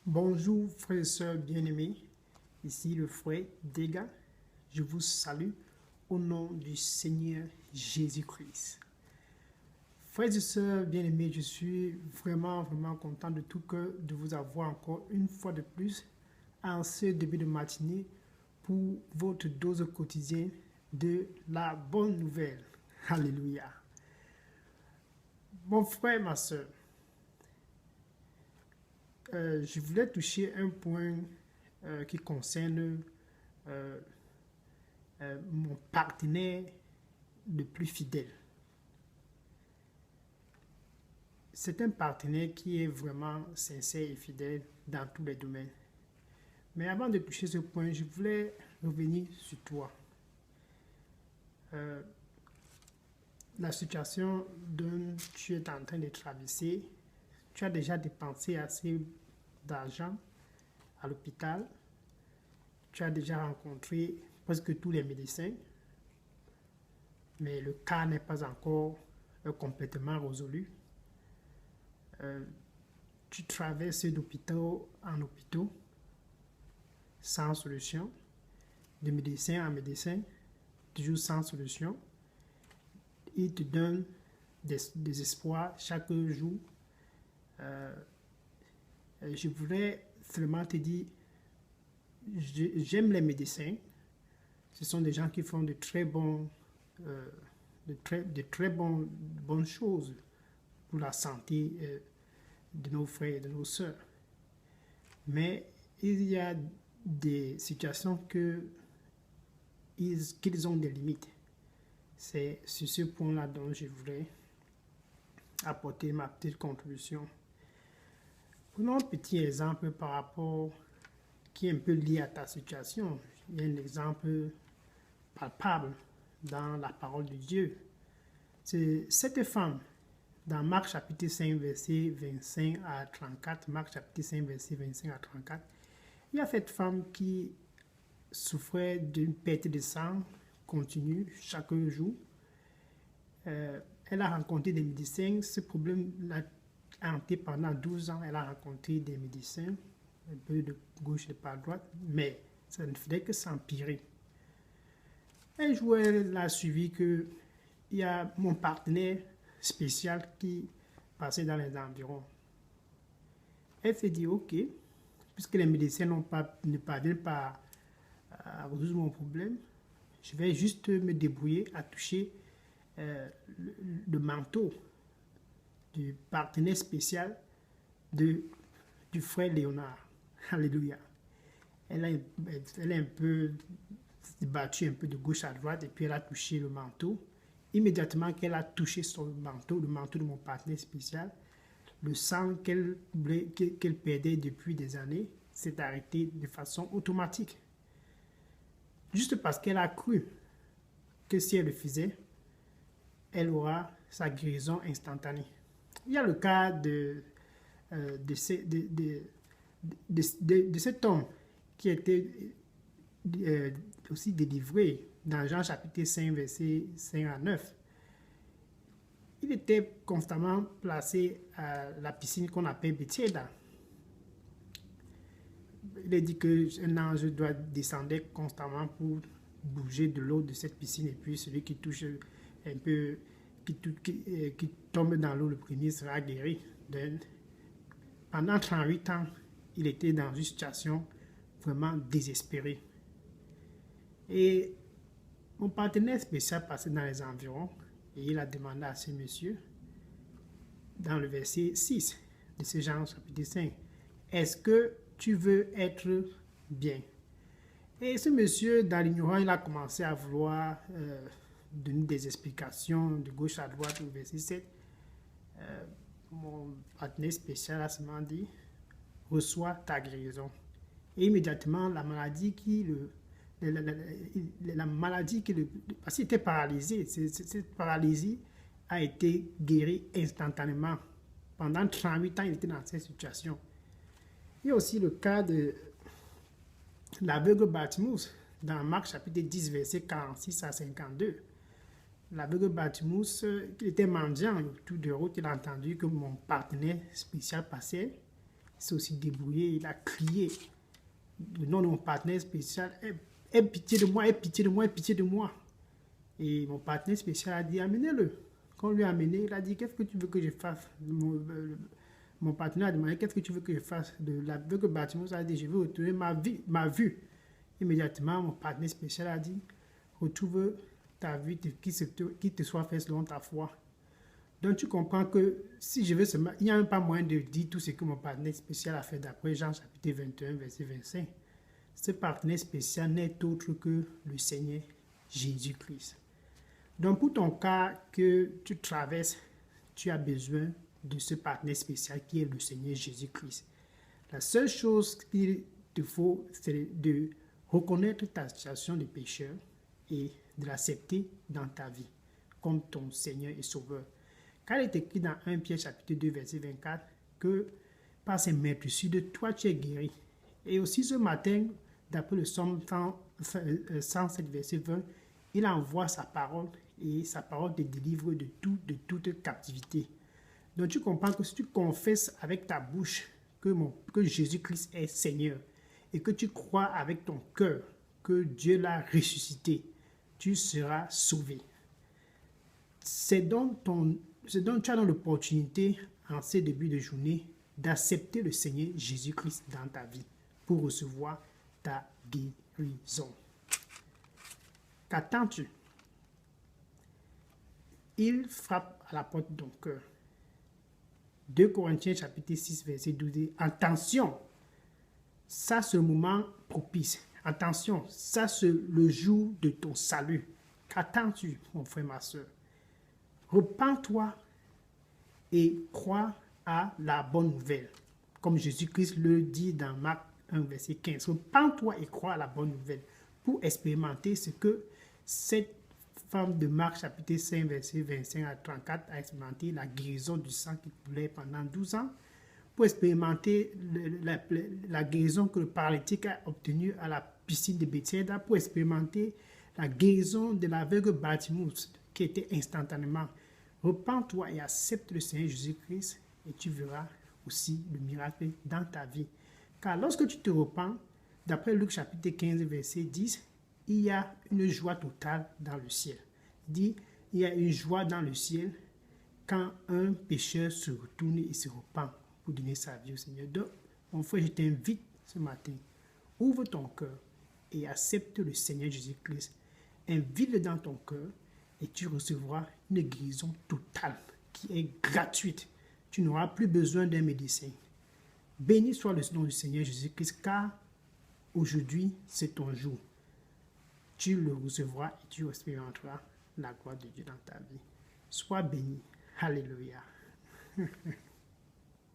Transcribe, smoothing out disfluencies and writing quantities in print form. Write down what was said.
Bonjour frères et sœurs bien-aimés, ici le frère Dega. Je vous salue au nom du Seigneur Jésus-Christ. Frères et sœurs bien-aimés, je suis vraiment content de tout cœur de vous avoir encore une fois de plus en ce début de matinée pour votre dose quotidienne de la bonne nouvelle. Alléluia. Mon frère, ma sœur, je voulais toucher un point qui concerne euh, mon partenaire le plus fidèle. C'est un partenaire qui est vraiment sincère et fidèle dans tous les domaines. Mais avant de toucher ce point, je voulais revenir sur toi. La situation dont tu es en train de traverser, tu as déjà dépensé assez d'argent à l'hôpital, tu as déjà rencontré presque tous les médecins, mais le cas n'est pas encore complètement résolu. Tu traverses d'hôpital en hôpital sans solution, de médecin en médecin, toujours sans solution. Ils te donnent des espoirs chaque jour. Je voudrais seulement te dire, j'aime les médecins. Ce sont des gens qui font de très bonnes choses pour la santé de nos frères et de nos sœurs. Mais il y a des situations qu'ils ont des limites. C'est sur ce point-là dont je voudrais apporter ma petite contribution. Prenons un petit exemple par rapport qui est un peu lié à ta situation. Il y a un exemple palpable dans la parole de Dieu. C'est cette femme, dans Marc chapitre 5, verset 25 à 34, Marc chapitre 5, verset 25 à 34, il y a cette femme qui souffrait d'une perte de sang continue chaque jour. Elle a rencontré des médecins. Ce problème l'a hanté pendant 12 ans. Elle a rencontré des médecins, un peu de gauche et de droite, mais ça ne faisait que s'empirer. Un jour, elle a suivi qu'il y a mon partenaire spécial qui passait dans les environs. Elle s'est dit, ok, puisque les médecins ne parviennent pas à résoudre mon problème, je vais juste me débrouiller à toucher le manteau du partenaire spécial du frère Léonard. Alléluia. Elle a un peu battue un peu de gauche à droite et puis elle a touché le manteau. Immédiatement qu'elle a touché son manteau, le manteau de mon partenaire spécial, le sang qu'elle perdait depuis des années s'est arrêté de façon automatique. Juste parce qu'elle a cru que si elle le faisait, elle aura sa guérison instantanée. Il y a le cas de cet homme qui était aussi délivré dans Jean chapitre 5, verset 5 à 9. Il était constamment placé à la piscine qu'on appelle Bethesda. Il est dit qu'un ange doit descendre constamment pour bouger de l'eau de cette piscine, et puis celui qui touche un peu, qui tombe dans l'eau le premier sera guéri. Pendant 38 ans, il était dans une situation vraiment désespérée. Et mon partenaire spécial passait dans les environs et il a demandé à ce monsieur, dans le verset 6 de ce Jean chapitre 5, est-ce que tu veux être bien? Et ce monsieur, dans l'ignorant, il a commencé à vouloir donner des explications de gauche à droite au verset 7. Mon partenaire spécial a seulement dit, reçois ta guérison. Et immédiatement, la maladie parce qu'il était paralysé, cette paralysie a été guérie instantanément. Pendant 38 ans, il était dans cette situation. Il y a aussi le cas de l'aveugle Bartimaeus dans Marc chapitre 10, verset 46 à 52. L'aveugle Bartimaeus, il était mendiant, tout de route, il a entendu que mon partenaire spécial passait. s'est aussi débrouillé, il a crié le nom de mon partenaire spécial, aie pitié de moi, aie pitié de moi, aie pitié de moi. Et mon partenaire spécial a dit, amenez-le. Quand on lui a amené, il a dit, qu'est-ce que tu veux que je fasse? Mon partenaire a demandé, qu'est-ce que tu veux que je fasse? De l'aveugle Bartiméeus a dit, je veux retrouver ma vue. Immédiatement, mon partenaire spécial a dit, retrouve ta vue, qui te soit fait selon ta foi. Donc tu comprends que si je veux seulement, il n'y a même pas moyen de dire tout ce que mon partenaire spécial a fait d'après Jean chapitre 21, verset 25. Ce partenaire spécial n'est autre que le Seigneur Jésus-Christ. Donc pour ton cas que tu traverses, tu as besoin de ce partenaire spécial qui est le Seigneur Jésus-Christ. La seule chose qu'il te faut, c'est de reconnaître ta situation de pécheur et de l'accepter dans ta vie comme ton Seigneur et Sauveur. Car il est écrit dans 1 Pierre chapitre 2 verset 24 que par ses maîtrisudes, toi tu es guéri. Et aussi ce matin, d'après le psaume 107 verset 20, il envoie sa parole et sa parole te délivre de toute captivité. Donc tu comprends que si tu confesses avec ta bouche que Jésus-Christ est Seigneur et que tu crois avec ton cœur que Dieu l'a ressuscité, tu seras sauvé. C'est donc tu as donc l'opportunité en ces débuts de journée d'accepter le Seigneur Jésus-Christ dans ta vie pour recevoir ta guérison. Qu'attends-tu? Il frappe à la porte de ton cœur. 2 Corinthiens chapitre 6 verset 12 dit, attention, ça c'est le moment propice. Attention, ça c'est le jour de ton salut. Qu'attends-tu, mon frère, ma soeur? Repends-toi et crois à la bonne nouvelle. Comme Jésus-Christ le dit dans Marc 1, verset 15. Repends-toi et crois à la bonne nouvelle pour expérimenter ce que cette femme de Marc chapitre 5, verset 25 à 34 a expérimenté, la guérison du sang qui coulait pendant 12 ans, pour expérimenter la guérison que le paralytique a obtenue à la piscine de Bethesda, pour expérimenter la guérison de l'aveugle Bartiméeus qui était instantanément. Repends-toi et accepte le Seigneur Jésus-Christ et tu verras aussi le miracle dans ta vie. Car lorsque tu te repens, d'après Luc chapitre 15, verset 10, il y a une joie totale dans le ciel. Il dit, il y a une joie dans le ciel quand un pécheur se retourne et se repent pour donner sa vie au Seigneur. Donc, mon frère, je t'invite ce matin, ouvre ton cœur et accepte le Seigneur Jésus-Christ. Invite-le dans ton cœur et tu recevras une guérison totale qui est gratuite. Tu n'auras plus besoin d'un médecin. Béni soit le nom du Seigneur Jésus-Christ, car aujourd'hui, c'est ton jour. Tu le recevras et tu expérimenteras la gloire de Dieu dans ta vie. Sois béni. Alléluia.